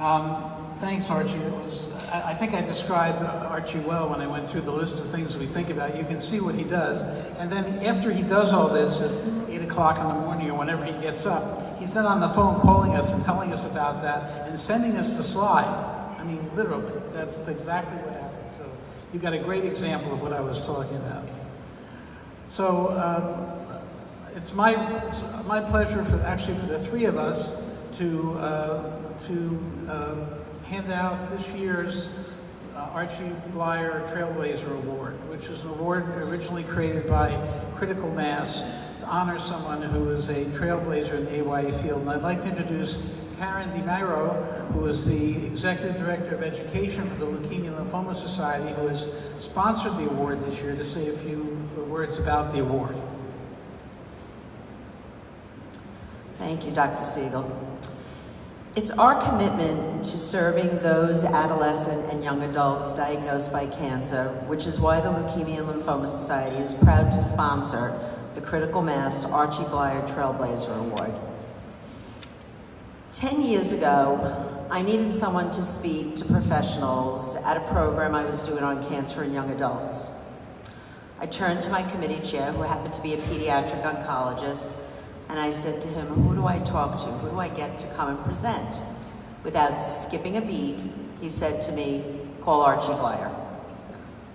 Thanks, Archie. I think I described Archie well when I went through the list of things we think about. You can see what he does. And then after he does all this at 8 o'clock in the morning or whenever he gets up, he's then on the phone calling us and telling us about that and sending us the slide. I mean, literally, that's exactly what happened. So you got a great example of what I was talking about. So it's my pleasure for the three of us to hand out this year's Archie Bleyer Trailblazer Award, which is an award originally created by Critical Mass to honor someone who is a trailblazer in the AYA field. And I'd like to introduce Karen DiMairo, who is the Executive Director of Education for the Leukemia and Lymphoma Society, who has sponsored the award this year, to say a few words about the award. Thank you, Dr. Siegel. It's our commitment to serving those adolescent and young adults diagnosed by cancer, which is why the Leukemia and Lymphoma Society is proud to sponsor the Critical Mass Archie Bleyer Trailblazer Award. 10 years ago, I needed someone to speak to professionals at a program I was doing on cancer in young adults. I turned to my committee chair, who happened to be a pediatric oncologist, and I said to him, who do I talk to? Who do I get to come and present? Without skipping a beat, he said to me, call Archie Bleyer.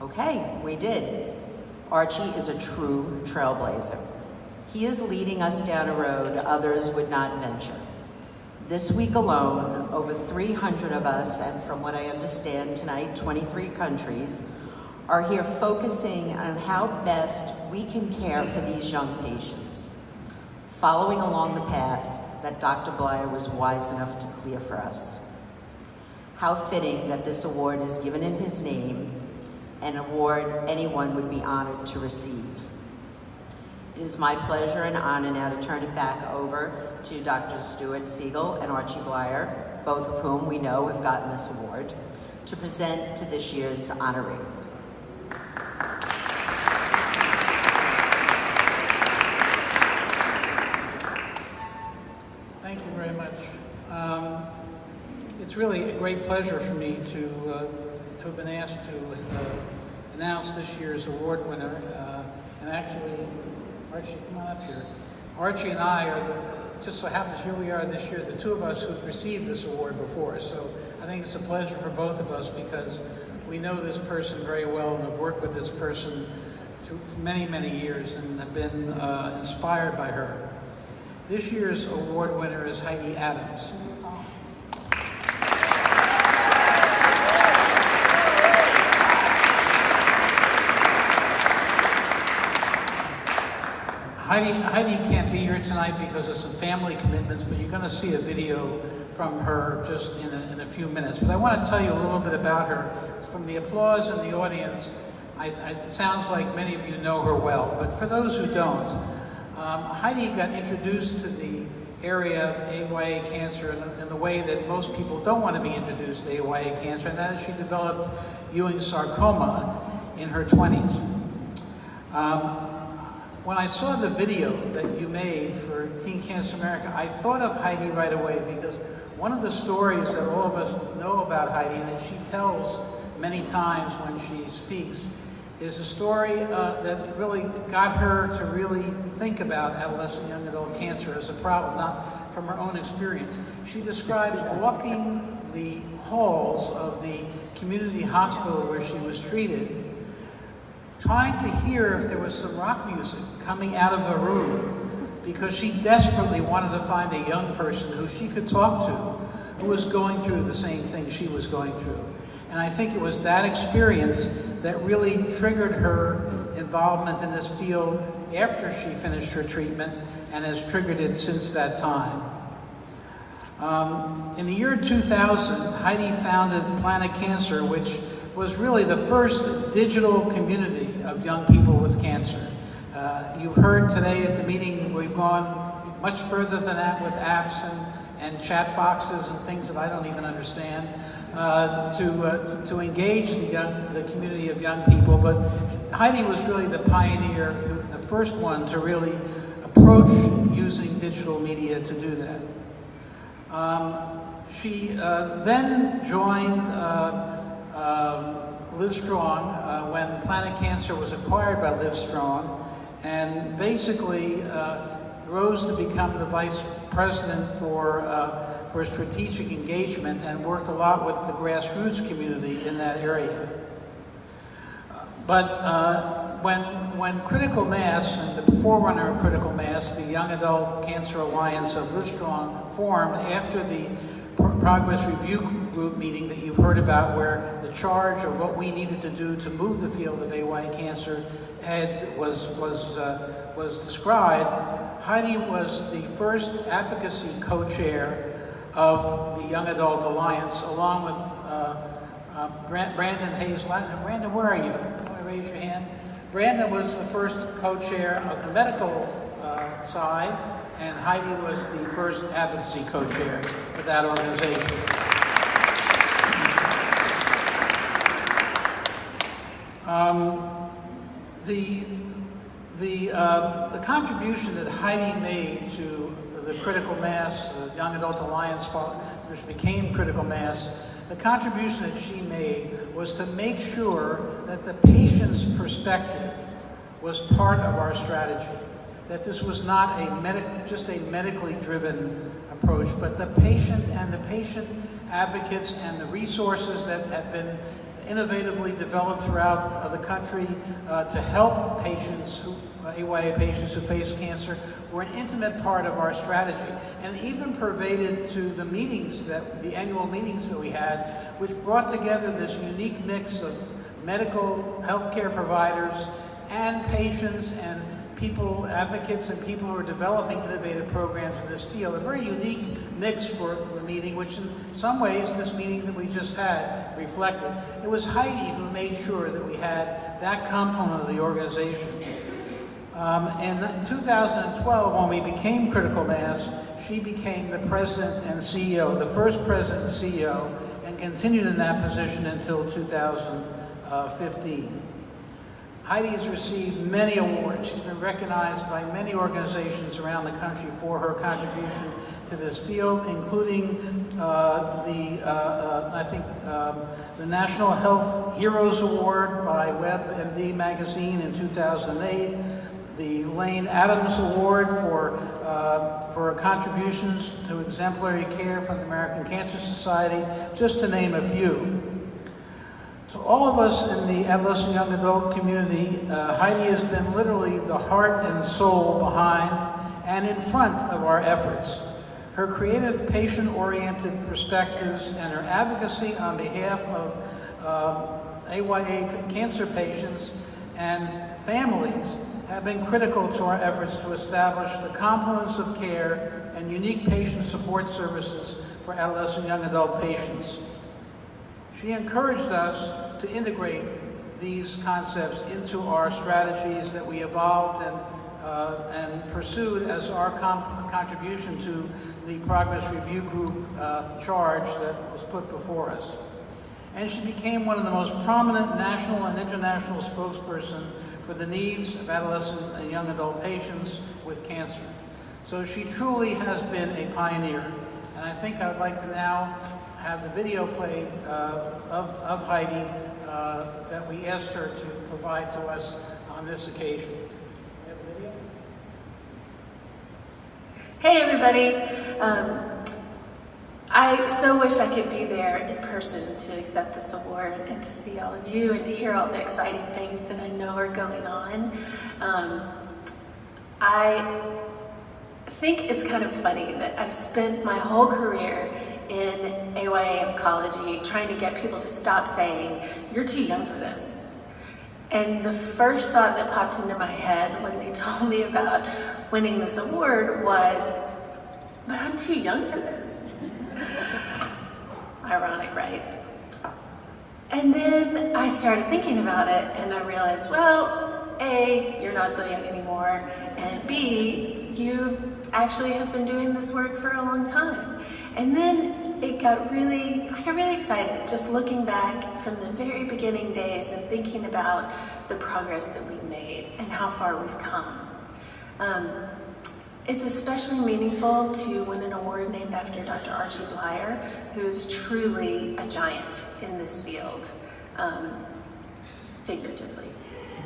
Okay, we did. Archie is a true trailblazer. He is leading us down a road others would not venture. This week alone, over 300 of us, and from what I understand tonight, 23 countries, are here focusing on how best we can care for these young patients, following along the path that Dr. Bleyer was wise enough to clear for us. How fitting that this award is given in his name, an award anyone would be honored to receive. It is my pleasure and honor now to turn it back over to Dr. Stu Siegel and Archie Bleyer, both of whom we know have gotten this award, to present to this year's honoree. Thank you very much. It's really a great pleasure for me to have been asked to announce this year's award winner. And actually, Archie, come on up here. Archie and I are just so happens here we are this year, the two of us who've received this award before. So I think it's a pleasure for both of us because we know this person very well and have worked with this person through many, many years and have been inspired by her. This year's award winner is Heidi Adams. Heidi can't be here tonight because of some family commitments, but you're going to see a video from her just in a few minutes. But I want to tell you a little bit about her. From the applause in the audience, it sounds like many of you know her well, but for those who don't, Heidi got introduced to the area of AYA cancer in the way that most people don't want to be introduced to AYA cancer, and that is she developed Ewing sarcoma in her 20s. When I saw the video that you made for Teen Cancer America, I thought of Heidi right away because one of the stories that all of us know about Heidi that she tells many times when she speaks is a story that really got her to really think about adolescent young adult cancer as a problem, not from her own experience. She describes walking the halls of the community hospital where she was treated, trying to hear if there was some rock music coming out of the room because she desperately wanted to find a young person who she could talk to who was going through the same thing she was going through. And I think it was that experience that really triggered her involvement in this field after she finished her treatment and has triggered it since that time. In the year 2000, Heidi founded Planet Cancer, which was really the first digital community of young people with cancer. You've heard today at the meeting, we've gone much further than that with apps and chat boxes and things that I don't even understand to engage the community of young people. But Heidi was really the pioneer, the first one to really approach using digital media to do that. She then joined Livestrong when Planet Cancer was acquired by Livestrong, and basically rose to become the vice president for strategic engagement and worked a lot with the grassroots community in that area. But when Critical Mass, and the forerunner of Critical Mass, the Young Adult Cancer Alliance of Livestrong, formed after the Progress Review Group meeting that you've heard about, where the charge of what we needed to do to move the field of AYA cancer was described. Heidi was the first advocacy co-chair of the Young Adult Alliance, along with Brandon Hayes-Latin. Brandon, where are you? You want to raise your hand? Brandon was the first co-chair of the medical side, and Heidi was the first advocacy co-chair for that organization. The contribution that Heidi made to the Critical Mass, the Young Adult Alliance, which became Critical Mass, the contribution that she made was to make sure that the patient's perspective was part of our strategy. That this was not just a medically driven approach, but the patient and the patient advocates and the resources that have been innovatively developed throughout the country to help patients, AYA patients who face cancer, were an intimate part of our strategy, and even pervaded to the meetings, the annual meetings that we had, which brought together this unique mix of medical healthcare providers and patients and people, advocates, and people who are developing innovative programs in this field. A very unique mix for the meeting, which in some ways this meeting that we just had reflected. It was Heidi who made sure that we had that component of the organization. In 2012, when we became Critical Mass, she became the president and CEO, the first president and CEO, and continued in that position until 2015. Heidi has received many awards. She's been recognized by many organizations around the country for her contribution to this field, including the National Health Heroes Award by WebMD magazine in 2008, the Lane Adams Award for her contributions to exemplary care from the American Cancer Society, just to name a few. To all of us in the adolescent young adult community, Heidi has been literally the heart and soul behind and in front of our efforts. Her creative, patient-oriented perspectives and her advocacy on behalf of AYA cancer patients and families have been critical to our efforts to establish the components of care and unique patient support services for adolescent young adult patients. She encouraged us to integrate these concepts into our strategies that we evolved and pursued as our contribution to the Progress Review Group charge that was put before us. And she became one of the most prominent national and international spokesperson for the needs of adolescent and young adult patients with cancer. So she truly has been a pioneer. And I think I would like to now have the video played of Heidi that we asked her to provide to us on this occasion. You have a video? Hey everybody. I so wish I could be there in person to accept this award and to see all of you and to hear all the exciting things that I know are going on. I think it's kind of funny that I've spent my whole career in AYA oncology trying to get people to stop saying, "You're too young for this." And the first thought that popped into my head when they told me about winning this award was, but I'm too young for this. Ironic, right? And then I started thinking about it and I realized, well, A, you're not so young anymore, and B, you actually have been doing this work for a long time. And then I got really excited just looking back from the very beginning days and thinking about the progress that we've made and how far we've come. It's especially meaningful to win an award named after Dr. Archie Bleyer, who is truly a giant in this field, figuratively.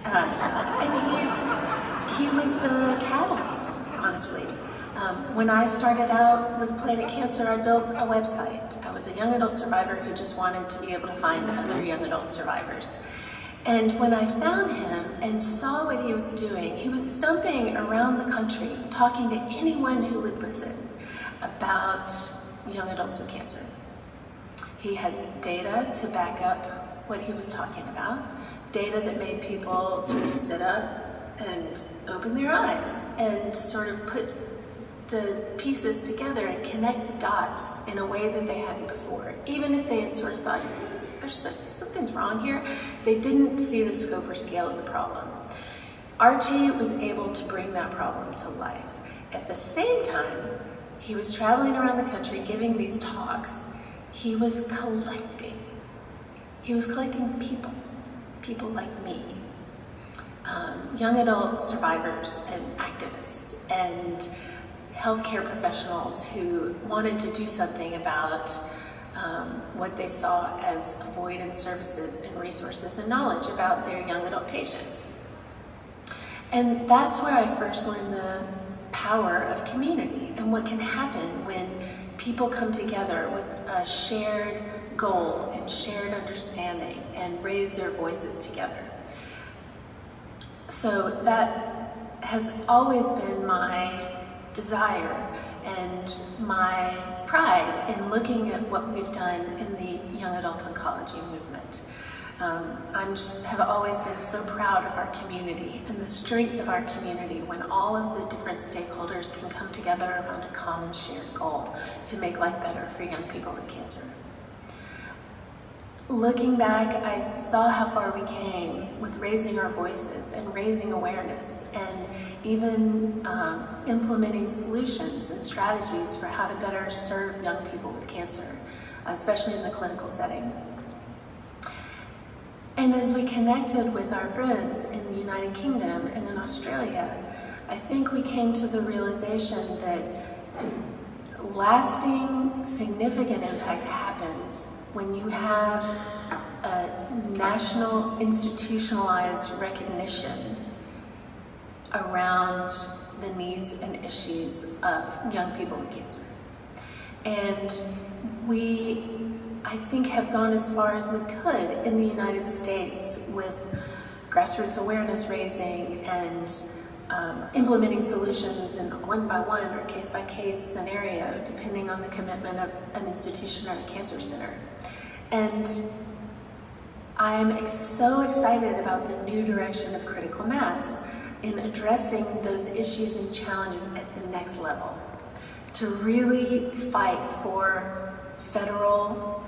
And he was the catalyst, honestly. When I started out with Planet Cancer, I built a website. I was a young adult survivor who just wanted to be able to find other young adult survivors. And when I found him and saw what he was doing, he was stumping around the country, talking to anyone who would listen about young adults with cancer. He had data to back up what he was talking about, data that made people sort of sit up and open their eyes and sort of put the pieces together and connect the dots in a way that they hadn't before. Even if they had sort of thought, something's wrong here, they didn't see the scope or scale of the problem. Archie was able to bring that problem to life. At the same time, he was traveling around the country giving these talks. He was collecting. He was collecting people like me, young adult survivors and activists and healthcare professionals who wanted to do something about what they saw as a void in services and resources and knowledge about their young adult patients. And that's where I first learned the power of community and what can happen when people come together with a shared goal and shared understanding and raise their voices together. So that has always been my desire and my pride in looking at what we've done in the young adult oncology movement. Have always been so proud of our community and the strength of our community when all of the different stakeholders can come together around a common shared goal to make life better for young people with cancer. Looking back, I saw how far we came with raising our voices and raising awareness and even implementing solutions and strategies for how to better serve young people with cancer, especially in the clinical setting. And as we connected with our friends in the United Kingdom and in Australia, I think we came to the realization that lasting, significant impact happens when you have a national institutionalized recognition around the needs and issues of young people with cancer. And we, I think, have gone as far as we could in the United States with grassroots awareness raising and implementing solutions in a one-by-one or case-by-case scenario, depending on the commitment of an institution or a cancer center. And I'm so excited about the new direction of critical mass in addressing those issues and challenges at the next level, to really fight for federal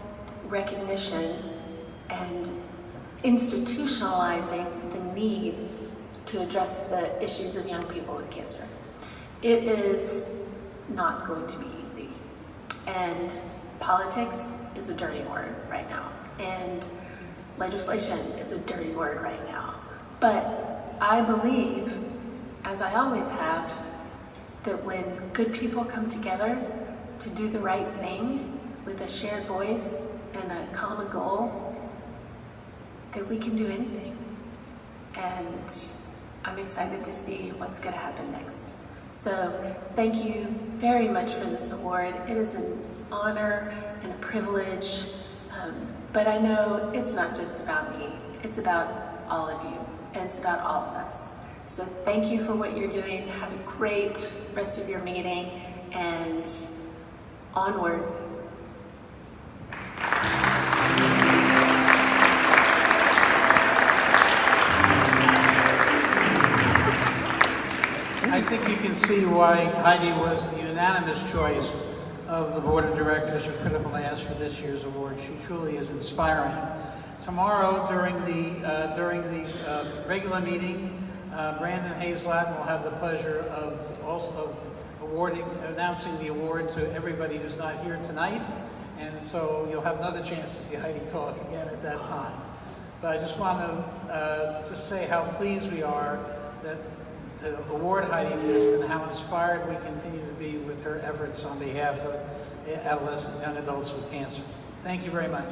recognition and institutionalizing the need to address the issues of young people with cancer. It is not going to be easy. And politics is a dirty word right now. And legislation is a dirty word right now. But I believe, as I always have, that when good people come together to do the right thing with a shared voice and a common goal, that we can do anything. And I'm excited to see what's going to happen next. So thank you very much for this award. It is an honor and a privilege, but I know it's not just about me. It's about all of you, and it's about all of us. So thank you for what you're doing. Have a great rest of your meeting, and onward. I think you can see why Heidi was the unanimous choice of the Board of Directors of Critical Mass for this year's award. She truly is inspiring. Tomorrow, during the regular meeting, Brandon Hayes-Latin will have the pleasure of also announcing the award to everybody who's not here tonight. And so you'll have another chance to see Heidi talk again at that time. But I just want to just say how pleased we are that to award Heidi this and how inspired we continue to be with her efforts on behalf of adolescent young adults with cancer. Thank you very much.